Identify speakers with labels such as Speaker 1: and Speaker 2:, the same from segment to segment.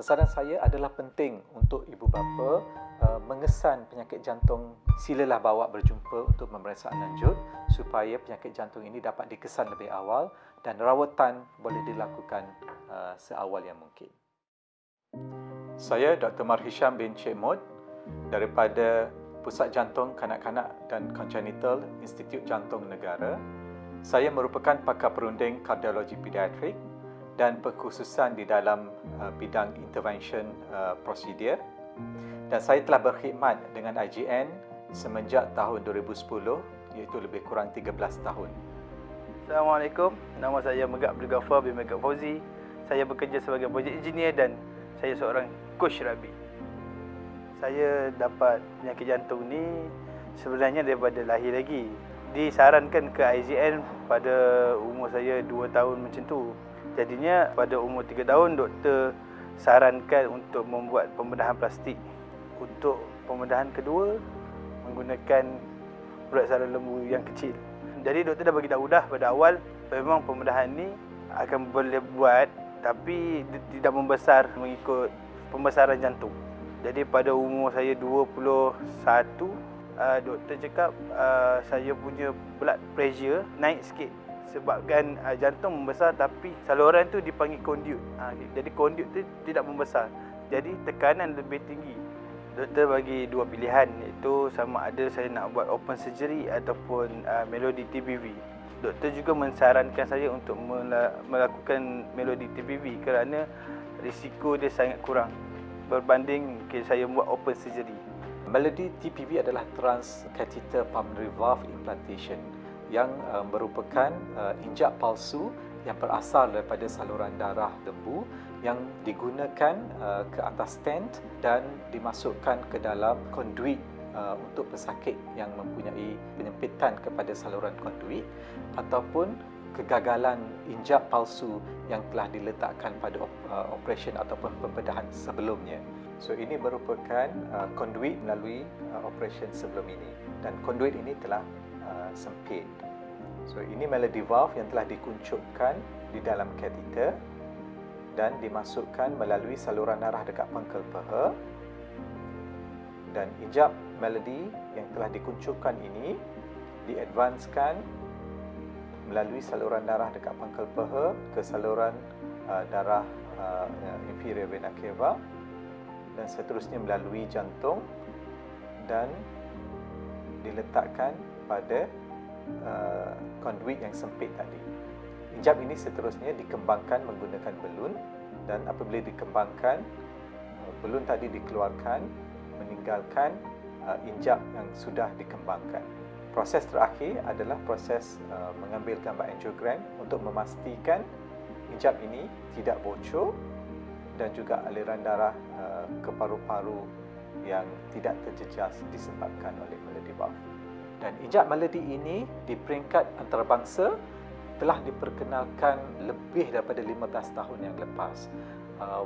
Speaker 1: Pesanan saya adalah penting untuk ibu bapa mengesan penyakit jantung, silalah bawa berjumpa untuk pemeriksaan lanjut supaya penyakit jantung ini dapat dikesan lebih awal dan rawatan boleh dilakukan seawal yang mungkin. Saya Dr. Marhisham bin Cik Mud daripada Pusat Jantung Kanak-Kanak dan Congenital Institut Jantung Negara. Saya merupakan pakar perunding kardiologi pediatrik dan berkhususan di dalam bidang intervention prosedur. Dan saya telah berkhidmat dengan IJN semenjak tahun 2010, iaitu lebih kurang 13 tahun.
Speaker 2: Assalamualaikum, nama saya Megat Abdul Ghaffar bin Megat Fauzi. Saya bekerja sebagai project engineer dan saya seorang coach rugby. Saya dapat penyakit jantung ni sebenarnya daripada lahir lagi. Disarankan ke IJN pada umur saya 2 tahun macam tu. Jadinya pada umur 3 tahun doktor sarankan untuk membuat pembedahan plastik. Untuk pembedahan kedua menggunakan urat saraf lembu yang kecil. Jadi doktor dah bagi tahu dah pada awal memang pembedahan ni akan boleh buat tapi tidak membesar mengikut pembesaran jantung. Jadi pada umur saya 21 doktor cakap saya punya blood pressure naik sikit sebabkan jantung membesar tapi saluran tu dipanggil conduit. Jadi conduit tu tidak membesar. Jadi tekanan lebih tinggi. Doktor bagi dua pilihan, iaitu sama ada saya nak buat open surgery ataupun melodi TBV. Doktor juga mensarankan saya untuk melakukan melodi TBV kerana risiko dia sangat kurang berbanding saya buat open surgery.
Speaker 1: Melodi TPV adalah transcatheter pulmonary valve implantation yang merupakan injak palsu yang berasal daripada saluran darah lembu yang digunakan ke atas stent dan dimasukkan ke dalam konduit untuk pesakit yang mempunyai penyempitan kepada saluran konduit ataupun kegagalan injak palsu yang telah diletakkan pada operasi ataupun pembedahan sebelumnya. So ini merupakan konduit melalui operasi sebelum ini dan konduit ini telah sempit. So ini melody valve yang telah dikuncupkan di dalam kateter dan dimasukkan melalui saluran darah dekat pangkal peha, dan injap melody yang telah dikuncupkan ini diadvanskan melalui saluran darah dekat pangkal peha ke saluran darah inferior vena cava dan seterusnya melalui jantung dan diletakkan pada konduit yang sempit tadi. Injap ini seterusnya dikembangkan menggunakan belun dan apabila dikembangkan, belun tadi dikeluarkan meninggalkan injap yang sudah dikembangkan. Proses terakhir adalah proses mengambil gambar angiogram untuk memastikan injap ini tidak bocor dan juga aliran darah ke paru-paru yang tidak terjejas disebabkan oleh melody valve. Dan injap melody ini di peringkat antarabangsa telah diperkenalkan lebih daripada 15 tahun yang lepas.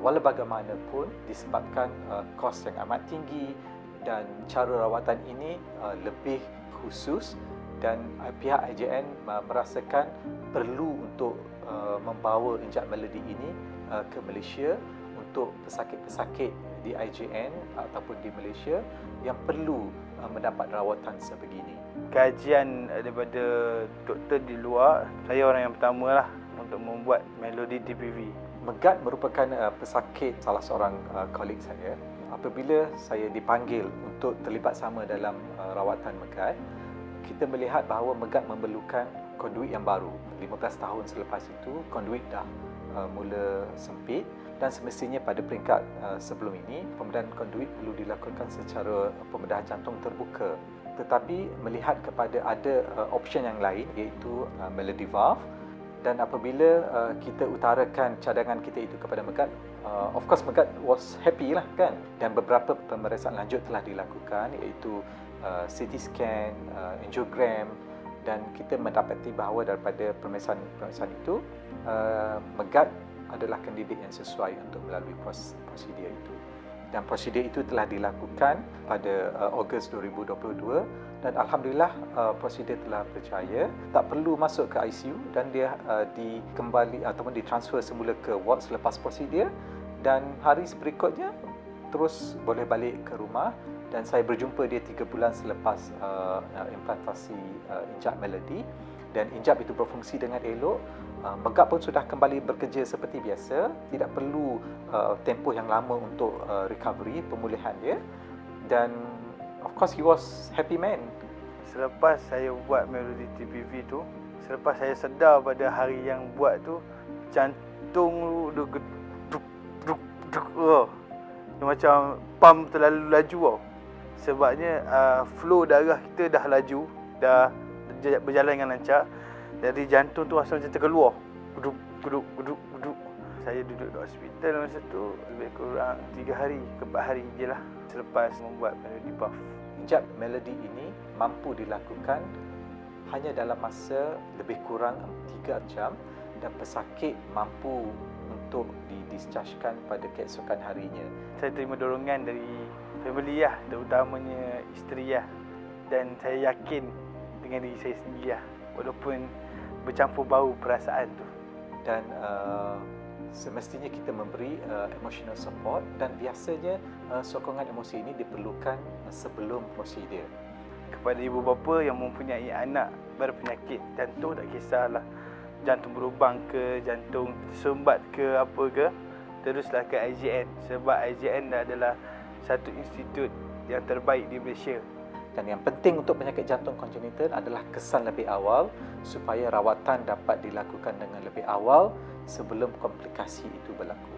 Speaker 1: Walau bagaimanapun disebabkan kos yang amat tinggi dan cara rawatan ini lebih khusus dan pihak IJN merasakan perlu untuk membawa injap melody ini ke Malaysia untuk pesakit-pesakit di IJN ataupun di Malaysia yang perlu mendapat rawatan sebegini.
Speaker 2: Kajian daripada doktor di luar, saya orang yang pertama lah untuk membuat melodi TPV.
Speaker 1: Megat merupakan pesakit salah seorang kolik saya. Apabila saya dipanggil untuk terlibat sama dalam rawatan Megat, kita melihat bahawa Megat memerlukan konduit yang baru. 15 tahun selepas itu, konduit dah mula sempit dan semestinya pada peringkat sebelum ini, pembedahan konduit perlu dilakukan secara pembedahan jantung terbuka. Tetapi melihat kepada ada option yang lain iaitu melody valve, dan apabila kita utarakan cadangan kita itu kepada Megat, of course Megat was happy lah kan, dan beberapa pemeriksaan lanjut telah dilakukan iaitu CT scan, angiogram, dan kita mendapati bahawa daripada pemeriksaan itu Megat adalah kandidat yang sesuai untuk melalui prosedur itu. Dan prosedur itu telah dilakukan pada Ogos 2022 dan alhamdulillah prosedur telah berjaya. Tak perlu masuk ke ICU dan dia dikembali ataupun ditransfer semula ke ward selepas prosedur dan hari berikutnya terus boleh balik ke rumah dan saya berjumpa dia 3 bulan selepas implantasi injap Melody dan injap itu berfungsi dengan elok. Megap pun sudah kembali bekerja seperti biasa, tidak perlu tempoh yang lama untuk recovery, pemulihan dia, dan of course he was happy man.
Speaker 2: Selepas saya buat Melody TPV tu, selepas saya sedar pada hari yang buat tu, jantung tu dia macam pump terlalu laju tau. Sebabnya flow darah kita dah laju, dah berjalan dengan lancar. Jadi jantung tu rasa macam terkeluar. Guduk. Saya duduk di hospital masa tu lebih kurang 3 hari ke 4 hari je lah selepas membuat Melody Puff.
Speaker 1: Injap Melody ini mampu dilakukan hanya dalam masa lebih kurang 3 jam dan pesakit mampu untuk didischargekan pada keesokan harinya.
Speaker 2: Saya terima dorongan dari family lah, terutamanya isteri lah. Dan saya yakin dengan diri saya sendiri lah, walaupun bercampur bau perasaan tu.
Speaker 1: Dan semestinya kita memberi emotional support dan biasanya sokongan emosi ini diperlukan sebelum prosedur.
Speaker 2: Kepada ibu bapa yang mempunyai anak berpenyakit jantung, tak kisahlah jantung berlubang ke, jantung tersumbat ke apa ke, teruslah ke IJN sebab IJN adalah satu institut yang terbaik di Malaysia.
Speaker 1: Dan yang penting untuk penyakit jantung kongenital adalah kesan lebih awal supaya rawatan dapat dilakukan dengan lebih awal sebelum komplikasi itu berlaku.